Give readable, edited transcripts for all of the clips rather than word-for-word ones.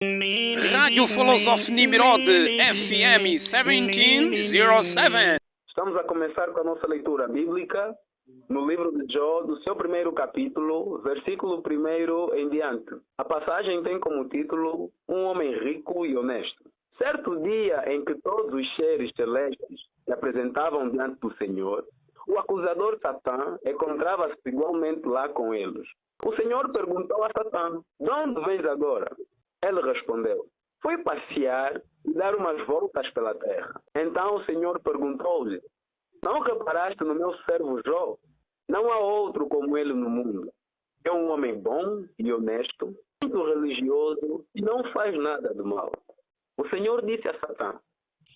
Rádio Filosófico Nimrod FM 1707. Estamos a começar com a nossa leitura bíblica no livro de Jó, do seu primeiro capítulo, versículo 1 em diante. A passagem tem como título Um homem rico e honesto. Certo dia em que todos os seres celestes se apresentavam diante do Senhor, o acusador Satã encontrava-se igualmente lá com eles. O Senhor perguntou a Satã: "De onde vens agora?" Ele respondeu: "Fui passear e dar umas voltas pela terra." Então o Senhor perguntou-lhe: "Não reparaste no meu servo Jó? Não há outro como ele no mundo. É um homem bom e honesto, muito religioso e não faz nada de mal." O Senhor disse a Satã: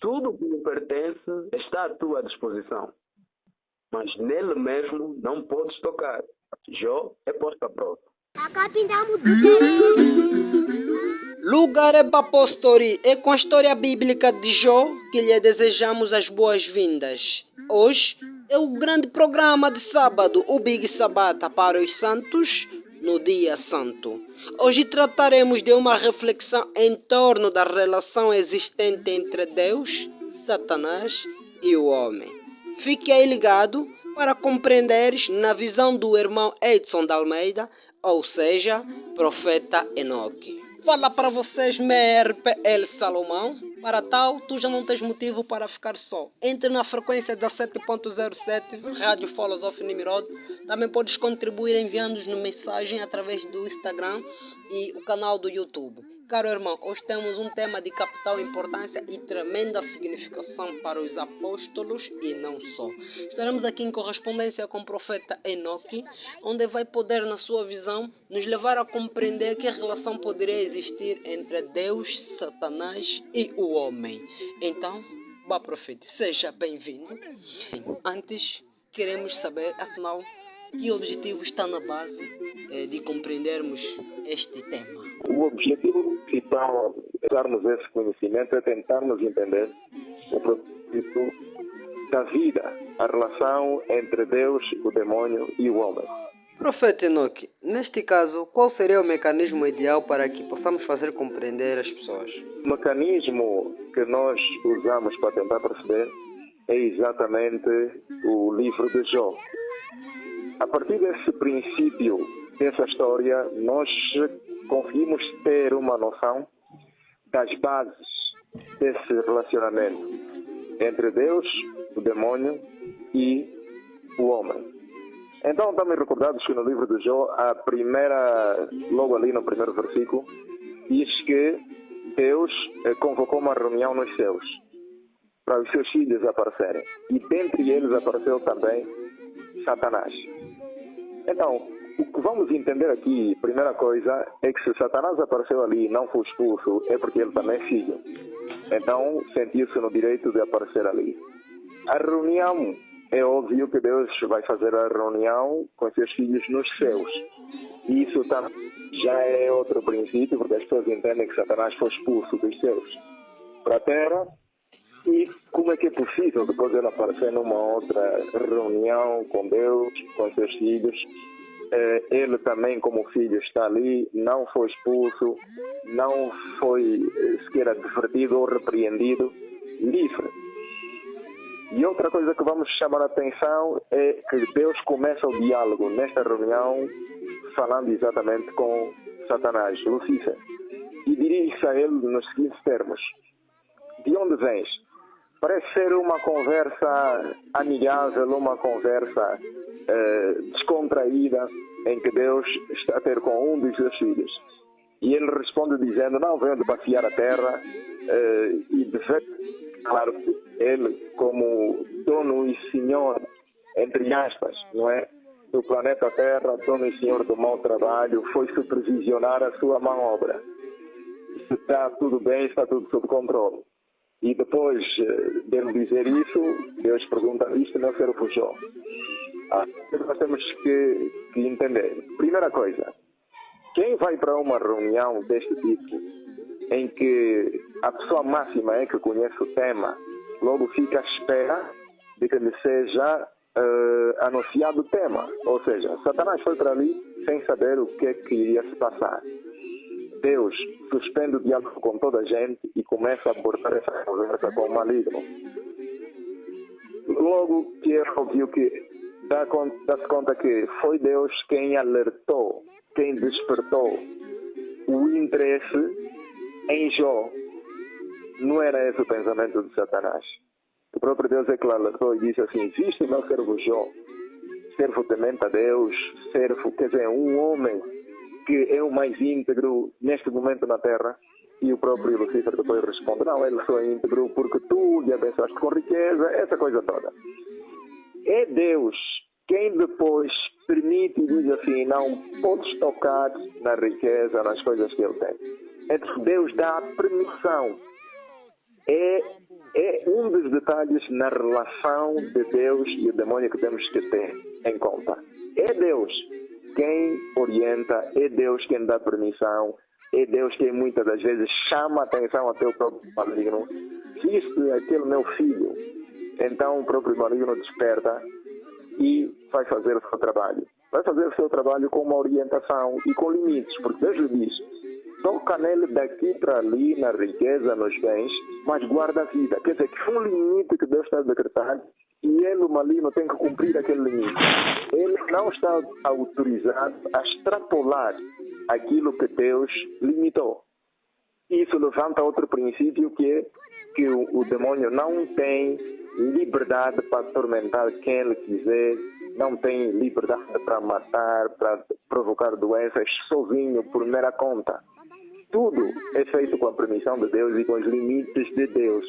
"Tudo o que lhe pertence está à tua disposição, mas nele mesmo não podes tocar." Jó é posto à prova. Lugar é Bapostori, é com a história bíblica de Jó que lhe desejamos as boas-vindas. Hoje é o grande programa de sábado, o Big Sabata para os santos no dia santo. Hoje trataremos de uma reflexão em torno da relação existente entre Deus, Satanás e o homem. Fique aí ligado para compreenderes na visão do irmão Edson de Almeida, ou seja, profeta Enoque. Fala para vocês, MRPL Salomão. Para tal, tu já não tens motivo para ficar só. Entre na frequência 17.07, Rádio Filosófico Nimrod. Também podes contribuir enviando-nos uma mensagem através do Instagram e o canal do YouTube. Caro irmão, hoje temos um tema de capital importância e tremenda significação para os apóstolos e não só. Estaremos aqui em correspondência com o profeta Enoque, onde vai poder, na sua visão, nos levar a compreender que relação poderia existir entre Deus, Satanás e o homem. Então, bom profeta, seja bem-vindo. Antes, queremos saber, afinal, que objetivo está na base de compreendermos este tema? O objetivo principal de darmos esse conhecimento é tentarmos entender o propósito da vida, a relação entre Deus, o demônio e o homem. Profeta Enoque, neste caso, qual seria o mecanismo ideal para que possamos fazer compreender as pessoas? O mecanismo que nós usamos para tentar perceber é exatamente o livro de Jó. A partir desse princípio, dessa história, nós conseguimos ter uma noção das bases desse relacionamento entre Deus, o demônio e o homem. Então, estamos recordados que no livro de Jó, logo ali no primeiro versículo, diz que Deus convocou uma reunião nos céus para os seus filhos aparecerem. E dentre eles apareceu também Satanás. Então, o que vamos entender aqui, primeira coisa, é que se Satanás apareceu ali e não foi expulso, é porque ele também é filho. Então, sentiu-se no direito de aparecer ali. A reunião, é óbvio que Deus vai fazer a reunião com seus filhos nos céus. Isso já é outro princípio, porque as pessoas entendem que Satanás foi expulso dos céus para a terra. E como é que é possível depois ele aparecer numa outra reunião com Deus, com seus filhos? Ele também, como filho, está ali, não foi expulso, não foi sequer advertido ou repreendido, livre. E outra coisa que vamos chamar a atenção é que Deus começa o diálogo nesta reunião falando exatamente com Satanás, Lúcifer, e dirige-se a ele nos seguintes termos: "De onde vens?" Parece ser uma conversa amigável, uma conversa descontraída, em que Deus está a ter com um dos seus filhos. E ele responde dizendo: "Não venho de passear a terra." E de fato, claro que ele, como dono e senhor, entre aspas, não é, do planeta Terra, dono e senhor do mau trabalho, foi supervisionar a sua manobra. Se está tudo bem, está tudo sob controle. E depois de ele dizer isso, Deus pergunta: "Isto não serve o Jó?" Nós temos que entender. Primeira coisa, quem vai para uma reunião deste tipo, em que a pessoa máxima é que conhece o tema, logo fica à espera de que lhe seja anunciado o tema. Ou seja, Satanás foi para ali sem saber o que é que iria se passar. Deus suspende o diálogo com toda a gente e começa a abordar essa conversa com o maligno. Logo que é óbvio que dá-se conta que foi Deus quem alertou, quem despertou o interesse em Jó. Não era esse o pensamento de Satanás. O próprio Deus é que alertou e disse assim: viste o meu servo Jó, servo temente a Deus, servo, quer dizer, um homem que é o mais íntegro neste momento na terra. E o próprio Lucifer depois responde: não, ele só é íntegro porque tu lhe abençoaste com riqueza, essa coisa toda. É Deus quem depois permite e diz assim: não podes tocar na riqueza, nas coisas que ele tem. Então Deus dá a permissão. É um dos detalhes na relação de Deus e o demônio que temos que ter em conta. É Deus quem orienta, é Deus quem dá permissão, é Deus quem muitas das vezes chama a atenção até o próprio maligno. Viste aquele meu filho, então o próprio maligno desperta e vai fazer o seu trabalho. Vai fazer o seu trabalho com uma orientação e com limites, porque Deus lhe diz: toca nele daqui para ali, na riqueza, nos bens, mas guarda a vida. Quer dizer, que um limite que Deus está a decretar e ele, o maligno, tem que cumprir aquele limite. Ele não está autorizado a extrapolar aquilo que Deus limitou. Isso levanta outro princípio que é que o demônio não tem liberdade para atormentar quem ele quiser, não tem liberdade para matar, para provocar doenças sozinho, por mera conta. Tudo é feito com a permissão de Deus e com os limites de Deus.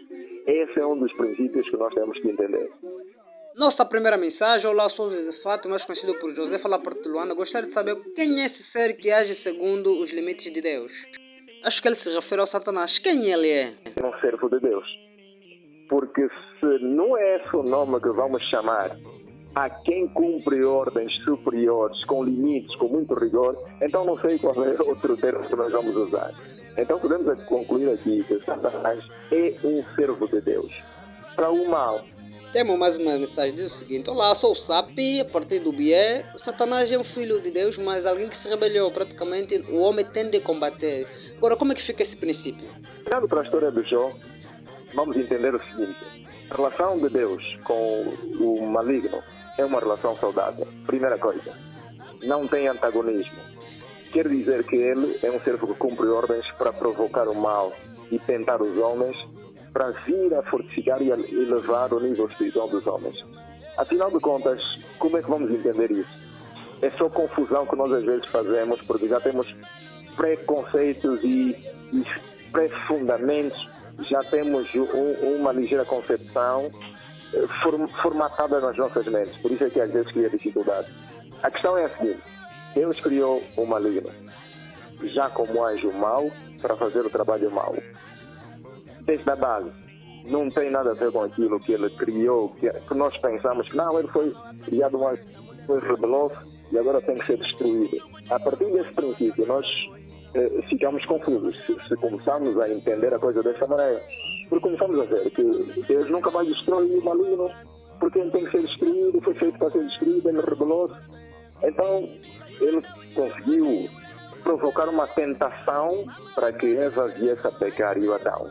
Esse é um dos princípios que nós temos que entender. Nossa primeira mensagem: olá, sou José Fato, mais conhecido por José, fala por Luanda. Gostaria de saber quem é esse ser que age segundo os limites de Deus. Acho que ele se refere ao Satanás. Quem ele é? É um servo de Deus. Porque se não é esse o nome que vamos chamar a quem cumpre ordens superiores, com limites, com muito rigor, então não sei qual é outro termo que nós vamos usar. Então podemos concluir aqui que Satanás é um servo de Deus. Para o mal. Temos mais uma mensagem, diz o seguinte: olá, sou o Sapi, a partir do Bié. O Satanás é um filho de Deus, mas alguém que se rebelou. Praticamente o homem tende a combater. Agora, como é que fica esse princípio? Olhando para a história de Jó, vamos entender o seguinte: a relação de Deus com o maligno é uma relação saudável. Primeira coisa, não tem antagonismo. Quer dizer que ele é um servo que cumpre ordens para provocar o mal e tentar os homens, para vir a fortificar e elevar o nível espiritual dos homens. Afinal de contas, como é que vamos entender isso? É só confusão que nós às vezes fazemos, porque já temos preconceitos e pré-fundamentos, já temos uma ligeira concepção formatada nas nossas mentes. Por isso é que às vezes cria dificuldade. A questão é a seguinte: Deus criou o maligno já como anjo mau para fazer o trabalho mau. Desde a base, não tem nada a ver com aquilo que ele criou, que nós pensamos que não, ele foi criado um anjo, foi rebelou e agora tem que ser destruído. A partir desse princípio, nós ficamos confusos se começarmos a entender a coisa dessa maneira. Porque começamos a ver que Deus nunca vai destruir o maligno, porque ele tem que ser destruído, foi feito para ser destruído, ele rebelou-se. Então, ele conseguiu provocar uma tentação para que Eva viesse a pecar e o Adão.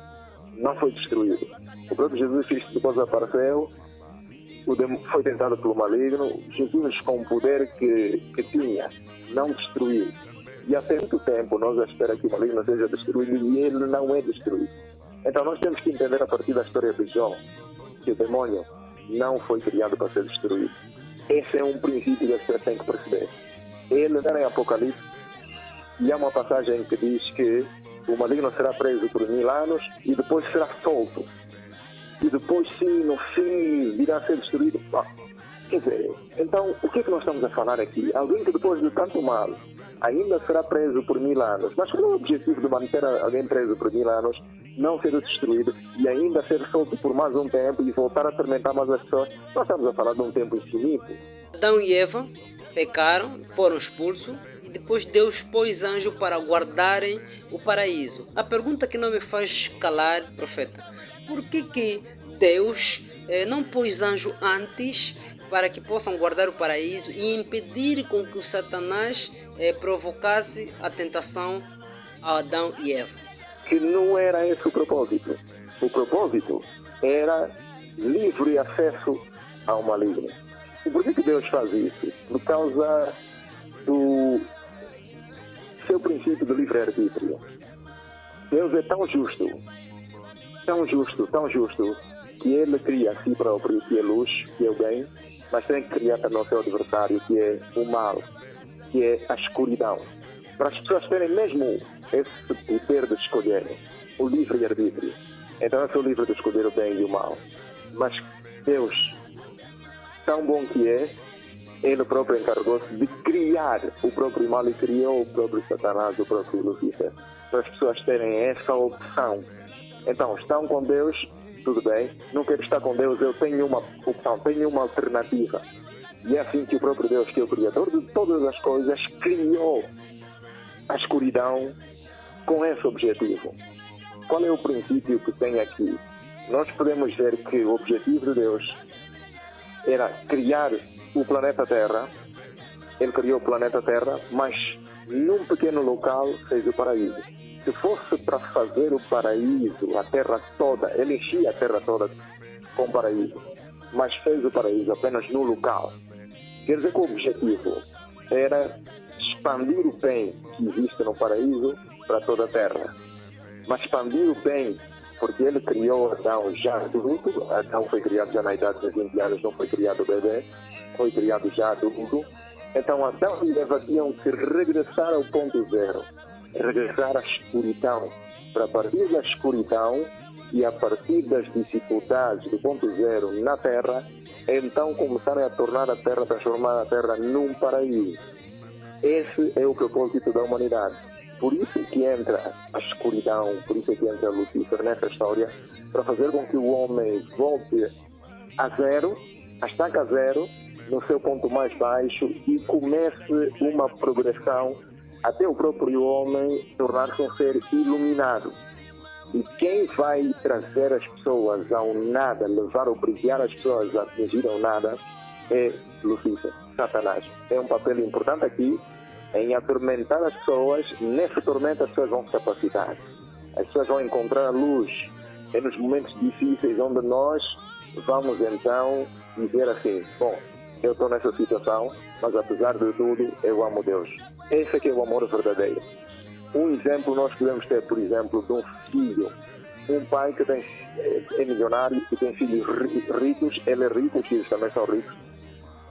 Não foi destruído. O próprio Jesus Cristo depois apareceu, foi tentado pelo maligno. Jesus, com o poder que tinha, não destruiu. E há tanto tempo nós à espera que o maligno seja destruído e ele não é destruído. Então nós temos que entender a partir da história de Jó que o demônio não foi criado para ser destruído. Esse é um princípio que a pessoa tem que perceber. Ele está em Apocalipse e há uma passagem que diz que o maligno será preso por 1000 anos e depois será solto. E depois sim, no fim, virá a ser destruído. Quer dizer, então o que é que nós estamos a falar aqui? Alguém que depois de tanto mal ainda será preso por 1000 anos. Mas qual é o objetivo de manter alguém preso por 1000 anos, não ser destruído e ainda ser solto por mais um tempo e voltar a atormentar mais as pessoas? Nós estamos a falar de um tempo infinito. Adão e Eva pecaram, foram expulsos e depois Deus pôs anjo para guardarem o paraíso. A pergunta que não me faz calar, profeta: por que Deus não pôs anjo antes para que possam guardar o paraíso e impedir com que o Satanás provocasse a tentação a Adão e Eva. Que não era esse o propósito. O propósito era livre acesso ao maligno. E por que Deus faz isso? Por causa do seu princípio de livre-arbítrio. Deus é tão justo, que Ele cria a si próprio, que é luz, que é o bem, mas tem que criar também o seu adversário, que é o mal, que é a escuridão. Para as pessoas terem mesmo esse poder de escolher, o livre-arbítrio. Então eu sou livre de escolher o bem e o mal. Mas Deus, tão bom que é, Ele próprio encarregou-se de criar o próprio mal e criou o próprio Satanás, o próprio Lucifer. Para as pessoas terem essa opção. Então, estão com Deus, tudo bem. Não quero estar com Deus, eu tenho uma opção, tenho uma alternativa. E é assim que o próprio Deus, que é o Criador de todas as coisas, criou a escuridão com esse objetivo. Qual é o princípio que tem aqui? Nós podemos ver que o objetivo de Deus era criar o planeta Terra. Ele criou o planeta Terra, mas num pequeno local fez o paraíso. Se fosse para fazer o paraíso, a terra toda, ele enchia a terra toda com paraíso, mas fez o paraíso apenas no local. Quer dizer que o objetivo era expandir o bem que existe no paraíso para toda a terra. Mas expandir o bem, porque ele criou Adão já adulto. Adão foi criado já na idade de 20 anos, não foi criado bebê, foi criado já adulto. Então Adão e Eva tinham que regressar ao ponto zero, regressar à escuridão, para partir da escuridão e a partir das dificuldades do ponto zero na Terra, então começarem a tornar a Terra, transformar a Terra num paraíso. Esse é o propósito da humanidade. Por isso que entra a escuridão, por isso que entra Lucifer nessa história, para fazer com que o homem volte a zero, a estaca zero, no seu ponto mais baixo, e comece uma progressão até o próprio homem tornar-se um ser iluminado. E quem vai trazer as pessoas ao nada, levar ou brilhar as pessoas a atingir ao nada, é Lucifer, Satanás. Tem um papel importante aqui em atormentar as pessoas. Nesse tormento as pessoas vão se capacitar. As pessoas vão encontrar a luz. É nos momentos difíceis onde nós vamos então dizer assim: bom, eu estou nessa situação, mas apesar de tudo, eu amo Deus. Esse aqui é o amor verdadeiro. Um exemplo nós podemos ter, por exemplo, de um filho. Um pai que é milionário e tem filhos ricos, ele é rico, os filhos também são ricos.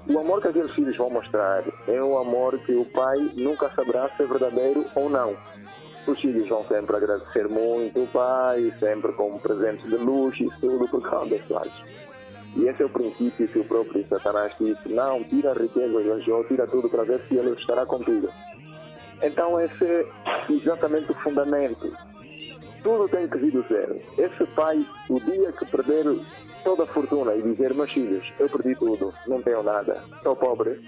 O amor que aqueles filhos vão mostrar é um amor que o pai nunca saberá se é verdadeiro ou não. Os filhos vão sempre agradecer muito o pai, sempre com presentes de luxo e tudo por causa das coisas. E esse é o princípio que o próprio Satanás disse: não, tira a riqueza de Jó, tira tudo para ver se ele estará contigo. Então esse é exatamente o fundamento. Tudo tem que vir do zero. Esse pai, o dia que perder toda a fortuna e dizer: meus filhos, eu perdi tudo, não tenho nada, estou pobre.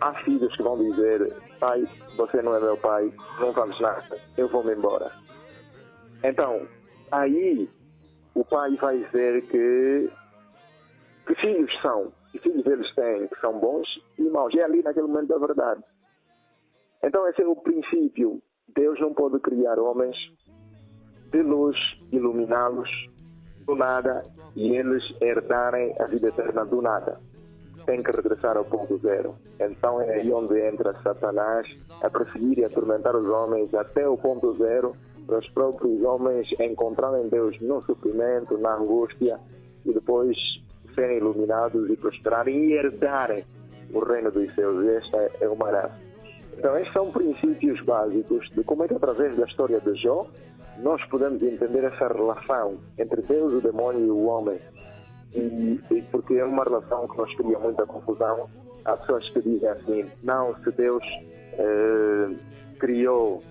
Há filhos que vão dizer: pai, você não é meu pai, não vamos nada, eu vou-me embora. Então, aí o pai vai dizer que filhos são, que filhos eles têm, que são bons e maus. E é ali naquele momento da verdade. Então esse é o princípio. Deus não pode criar homens de luz, iluminá-los do nada e eles herdarem a vida eterna do nada. Tem que regressar ao ponto zero. Então é aí onde entra Satanás a perseguir e a atormentar os homens até o ponto zero, para os próprios homens encontrarem Deus no sofrimento, na angústia, e depois serem iluminados e prosperarem e herdarem o reino dos céus. E esta é uma graça. Então estes são princípios básicos de como é que através da história de Jó nós podemos entender essa relação entre Deus, o demônio e o homem. E porque é uma relação que nos cria muita confusão. Há pessoas que dizem assim: não, se Deus criou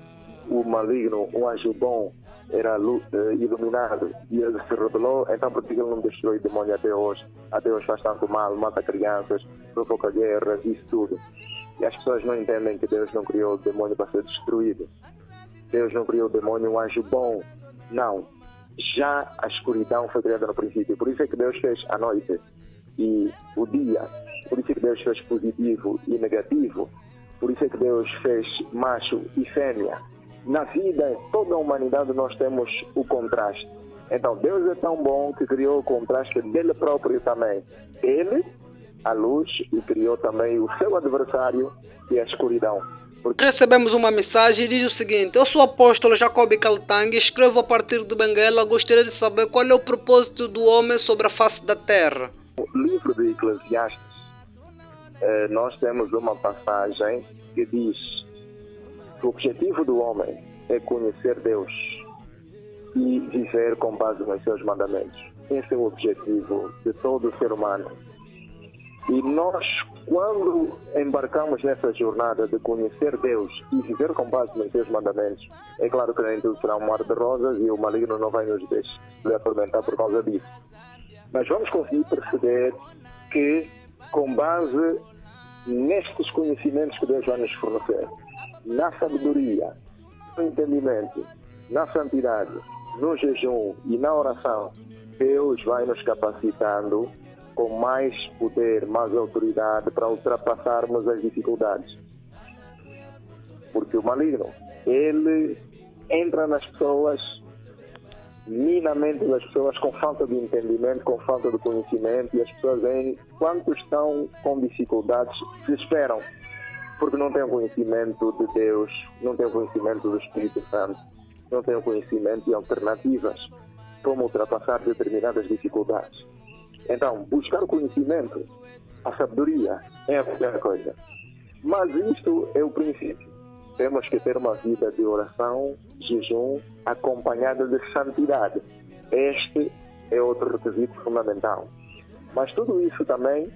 o maligno, um anjo bom, era iluminado e ele se rebelou, então por que ele não destruiu o demônio até hoje? Até hoje faz tanto mal, mata crianças, provoca guerras, isso tudo. E as pessoas não entendem que Deus não criou o demônio para ser destruído. Deus não criou o demônio um anjo bom. Não. Já a escuridão foi criada no princípio. Por isso é que Deus fez a noite e o dia. Por isso é que Deus fez positivo e negativo. Por isso é que Deus fez macho e fêmea. na vida, em toda a humanidade, nós temos o contraste. Então, Deus é tão bom que criou o contraste dele próprio também. Ele, a luz, e criou também o seu adversário, que é a escuridão. Recebemos uma mensagem e diz o seguinte: eu sou o apóstolo Jacob Kaltang, escrevo a partir de Benguela. Gostaria de saber qual é o propósito do homem sobre a face da terra. No livro de Eclesiastes, nós temos uma passagem que diz que o objetivo do homem é conhecer Deus e viver com base nos seus mandamentos. Esse é o objetivo de todo ser humano. E nós, quando embarcamos nessa jornada de conhecer Deus e viver com base nos seus mandamentos, é claro que nem tudo será um mar de rosas e o maligno não vai nos deixar atormentar por causa disso. Mas vamos conseguir perceber que, com base nestes conhecimentos que Deus vai nos fornecer, na sabedoria, no entendimento, na santidade, no jejum e na oração, Deus vai nos capacitando com mais poder, mais autoridade para ultrapassarmos as dificuldades. Porque o maligno, ele entra nas pessoas, mina a mente das pessoas com falta de entendimento, com falta de conhecimento, e as pessoas, enquanto estão com dificuldades, se desesperam, porque não têm o conhecimento de Deus, não têm o conhecimento do Espírito Santo, não têm o conhecimento de alternativas, como ultrapassar determinadas dificuldades. Então, buscar o conhecimento, a sabedoria, é a primeira coisa. Mas isto é o princípio. Temos que ter uma vida de oração, jejum, acompanhada de santidade. Este é outro requisito fundamental. Mas tudo isso também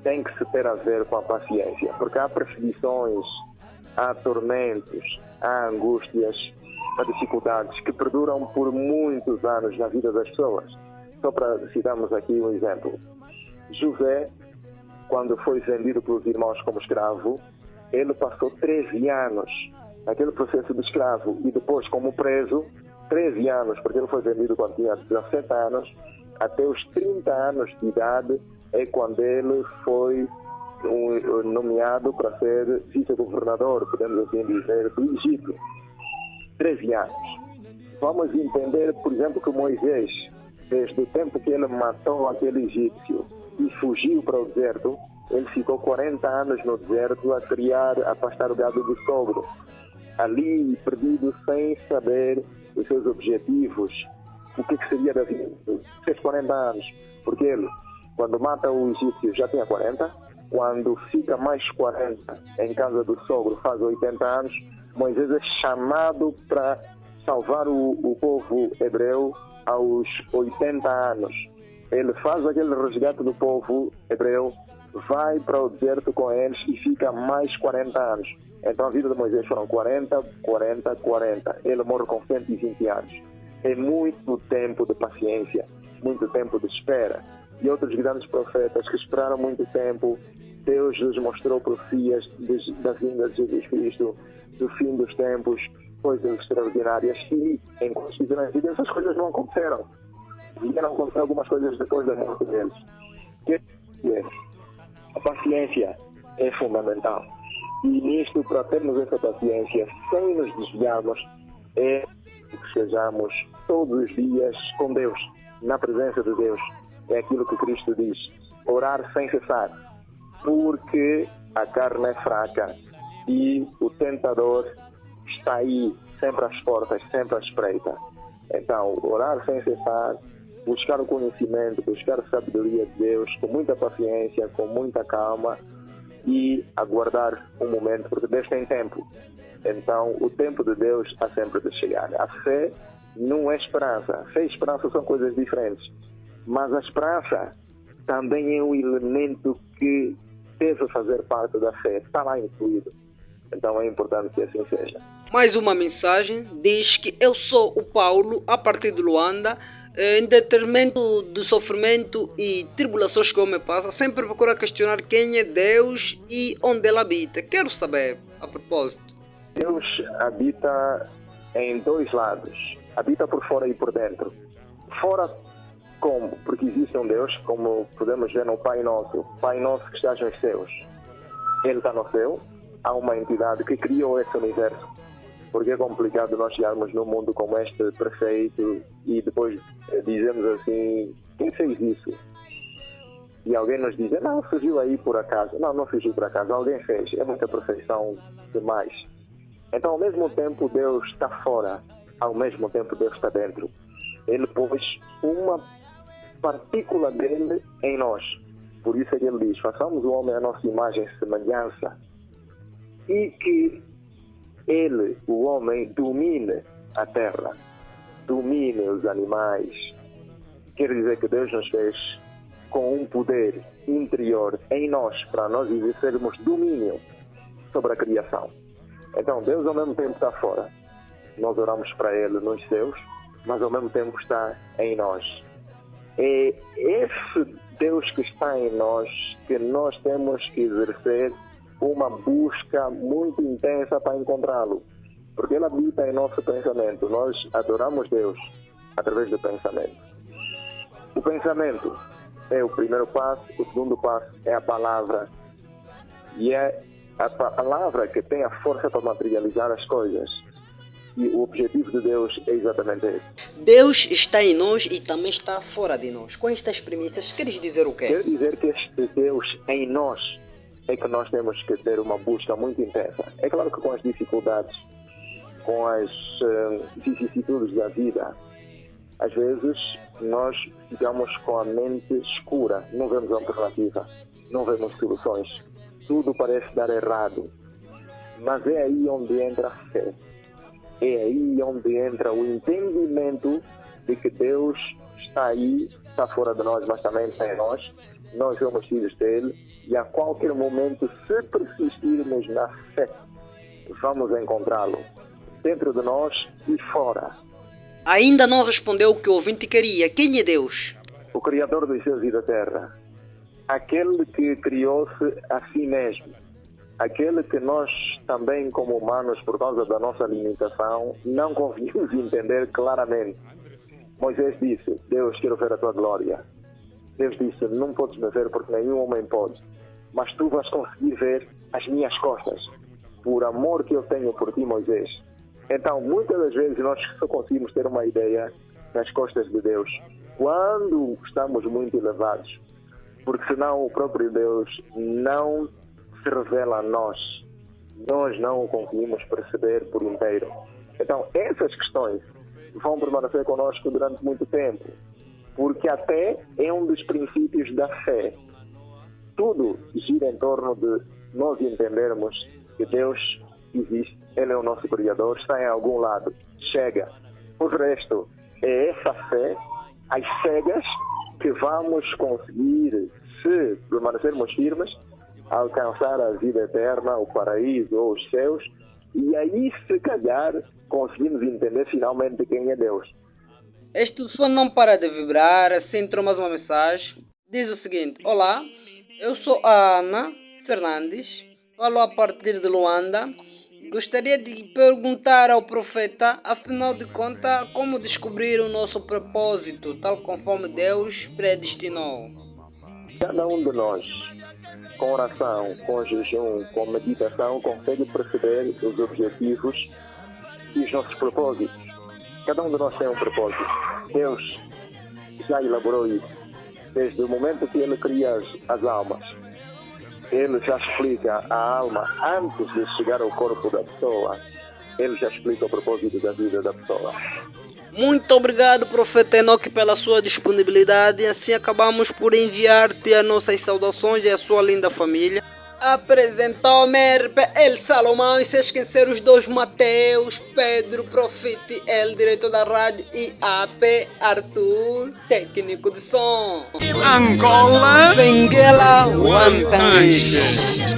tem que se ter a ver com a paciência, porque há perseguições, há tormentos, há angústias, há dificuldades que perduram por muitos anos na vida das pessoas. Só para citarmos aqui um exemplo. José, quando foi vendido pelos irmãos como escravo, ele passou 13 anos naquele processo de escravo e depois como preso, 13 anos, porque ele foi vendido quando tinha 17 anos, até os 30 anos de idade é quando ele foi nomeado para ser vice-governador, podemos assim dizer, do Egito. 13 anos. Vamos entender, por exemplo, que Moisés, desde o tempo que ele matou aquele egípcio e fugiu para o deserto, ele ficou 40 anos no deserto a criar, a pastar o gado do sogro. Ali, perdido, sem saber os seus objetivos, o que seria da vida. Fez 40 anos, porque ele, quando mata o egípcio, já tinha 40. Quando fica mais 40 em casa do sogro, faz 80 anos, Moisés é chamado para salvar o povo hebreu aos 80 anos. Ele faz aquele resgate do povo hebreu, vai para o deserto com eles e fica mais 40 anos. Então a vida de Moisés foram 40, 40, 40. Ele morre com 120 anos. É muito tempo de paciência, muito tempo de espera. E outros grandes profetas que esperaram muito tempo, Deus lhes mostrou profecias da vinda de Jesus Cristo, do fim dos tempos, coisas extraordinárias, e enquanto estiveram em vida, essas coisas não aconteceram. Vieram acontecer algumas coisas depois da morte deles. A paciência é fundamental. E nisto, para termos essa paciência, sem nos desviarmos, é que sejamos todos os dias com Deus, na presença de Deus. É aquilo que Cristo diz: orar sem cessar, porque a carne é fraca e o tentador está aí, sempre às portas, sempre à espreita. Então, orar sem cessar, buscar o conhecimento, buscar a sabedoria de Deus, com muita paciência, com muita calma, e aguardar um momento, porque Deus tem tempo. Então, o tempo de Deus há sempre de chegar. A fé não é esperança. Fé e esperança são coisas diferentes. Mas a esperança também é um elemento que deve fazer parte da fé. Está lá incluído. Então é importante que assim seja. Mais uma mensagem diz que eu sou o Paulo, a partir de Luanda. Em detrimento do sofrimento e tribulações que o homem passa, sempre procura questionar quem é Deus e onde ele habita. Quero saber, a propósito. Deus habita em dois lados. Habita por fora e por dentro. Fora como? Porque existe um Deus, como podemos ver no Pai Nosso. Pai Nosso que estás nos céus. Ele está no céu. Há uma entidade que criou esse universo. porque é complicado nós chegarmos num mundo como este perfeito e depois dizemos assim, quem fez isso? E alguém nos diz, não, surgiu aí por acaso. Não, não surgiu por acaso, alguém fez. É muita perfeição demais. Então, ao mesmo tempo, Deus está fora, ao mesmo tempo, Deus está dentro. Ele pôs uma partícula dele em nós. Por isso é que ele diz, façamos o homem à nossa imagem e semelhança. E que ele, o homem, domine a terra, domine os animais. Quer dizer que Deus nos fez com um poder interior em nós, para nós exercermos domínio sobre a criação. Então, Deus ao mesmo tempo está fora. Nós oramos para Ele nos céus, mas ao mesmo tempo está em nós. É esse Deus que está em nós que nós temos que exercer uma busca muito intensa para encontrá-lo. Porque Ele habita em nosso pensamento. Nós adoramos Deus através do pensamento. O pensamento é o primeiro passo, o segundo passo é a palavra. E é a palavra que tem a força para materializar as coisas. E o objetivo de Deus é exatamente esse. Deus está em nós e também está fora de nós. Com estas premissas, queres dizer o quê? Quer dizer que este Deus em nós é que nós temos que ter uma busca muito intensa. É claro que com as dificuldades, com as vicissitudes da vida, às vezes nós ficamos com a mente escura, não vemos alternativa, não vemos soluções. Tudo parece dar errado. Mas é aí onde entra a fé. É aí onde entra o entendimento de que Deus está aí, está fora de nós, mas também está em nós. Nós somos filhos dele e a qualquer momento, se persistirmos na fé, vamos encontrá-lo dentro de nós e fora. Ainda não respondeu o que o ouvinte queria. Quem é Deus? O Criador dos céus e da terra. Aquele que criou-se a si mesmo. Aquele que nós também, como humanos, por causa da nossa limitação, não conseguimos entender claramente. Moisés disse, Deus, quero ver a tua glória. Deus disse, não podes me ver porque nenhum homem pode. Mas tu vais conseguir ver as minhas costas. Por amor que eu tenho por ti, Moisés. Então, muitas das vezes nós só conseguimos ter uma ideia das costas de Deus quando estamos muito elevados. Porque senão o próprio Deus não se revela a nós. Nós não o conseguimos perceber por inteiro. Então, essas questões vão permanecer conosco durante muito tempo. Porque até é um dos princípios da fé. Tudo gira em torno de nós entendermos que Deus existe, Ele é o nosso Criador, está em algum lado, chega. O resto é essa fé, as cegas, que vamos conseguir, se permanecermos firmes, alcançar a vida eterna, o paraíso ou os céus, e aí, se calhar, conseguimos entender finalmente quem é Deus. Este telefone não para de vibrar, assim entrou mais uma mensagem. Diz o seguinte: olá, eu sou a Ana Fernandes, falo a partir de Luanda. Gostaria de perguntar ao profeta, afinal de contas, como descobrir o nosso propósito, tal conforme Deus predestinou? Cada um de nós, com oração, com jejum, com meditação, consegue perceber os objetivos e os nossos propósitos. Cada um de nós tem um propósito. Deus já elaborou isso. Desde o momento que Ele cria as almas, Ele já explica a alma antes de chegar ao corpo da pessoa. Ele já explica o propósito da vida da pessoa. Muito obrigado, profeta Enoque, pela sua disponibilidade. Assim acabamos por enviar-te as nossas saudações e a sua linda família. Apresentou-me El Salomão e se esquecer os dois Mateus, Pedro, Profite, El, diretor da rádio, e AP Arthur, técnico de som. Angola, Benguela, One Time Show.